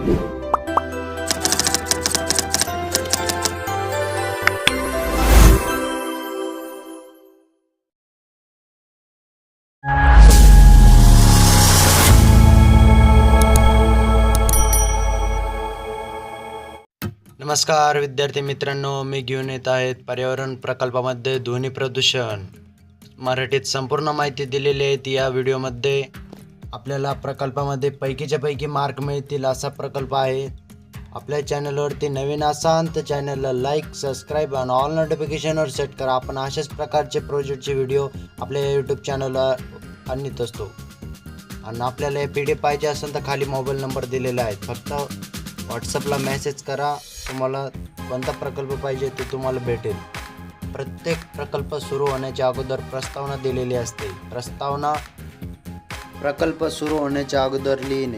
नमस्कार विद्यार्थी मित्रांनो, मी घेऊन येत आहेत पर्यावरण प्रकल्पामध्ये ध्वनी प्रदूषण मराठीत संपूर्ण माहिती दिलेली आहे. या व्हिडिओमध्ये आपल्याला प्रकल्पामध्ये पैकीच्या पैकी मार्क मिळतील असा प्रकल्प आहे. आपल्या चॅनलवरती नवीन असाल तर चॅनलला लाईक, सबस्क्राईब आणि ऑल नोटिफिकेशनवर सेट करा. आपण अशाच प्रकारचे प्रोजेक्टचे व्हिडिओ आपल्या यूट्यूब चॅनलला आणत असतो. आणि आपल्याला हे PDF पाहिजे असेल तर खाली मोबाईल नंबर दिलेला आहे. फक्त व्हॉट्सअपला मेसेज करा. तुम्हाला कोणता प्रकल्प पाहिजे ते तुम्हाला भेटेल. प्रत्येक प्रकल्प सुरू होण्याच्या अगोदर प्रस्तावना दिलेली असते. प्रकल्प सुरू होण्याच्या अगोदर लिहिणे.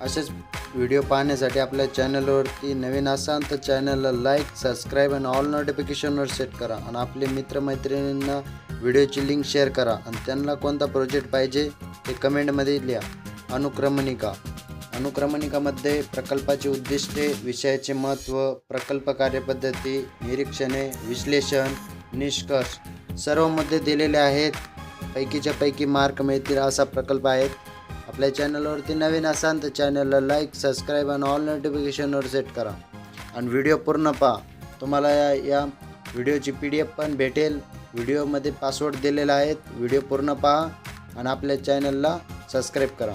असेच व्हिडिओ पाहण्यासाठी आपल्या चॅनलवरती नवीन असाल तर चॅनलला लाईक, सबस्क्राईब आणि ऑल नोटिफिकेशनवर सेट करा. आणि आपले मित्रमैत्रिणींना व्हिडिओची लिंक शेअर करा. आणि त्यांना कोणता प्रोजेक्ट पाहिजे ते कमेंटमध्ये लिहा. अनुक्रमणिकामध्ये प्रकल्पाची उद्दिष्टे, विषयाचे महत्त्व, प्रकल्प कार्यपद्धती, निरीक्षणे, विश्लेषण, निष्कर्ष सर्व मुद्दे दिलेले आहेत. पैकीच्या पैकी मार्क मिळतील असा प्रकल्प आहे. आपल्या चॅनलवरती नवीन असाल तर चॅनलला लाईक, सबस्क्राईब आणि ऑल नोटिफिकेशनवर सेट करा. आणि व्हिडिओ पूर्ण पहा. तुम्हाला या व्हिडिओची PDF पण भेटेल. व्हिडिओमध्ये पासवर्ड दिलेला आहे. व्हिडिओ पूर्ण पहा आणि आपल्या चॅनलला सबस्क्राईब करा.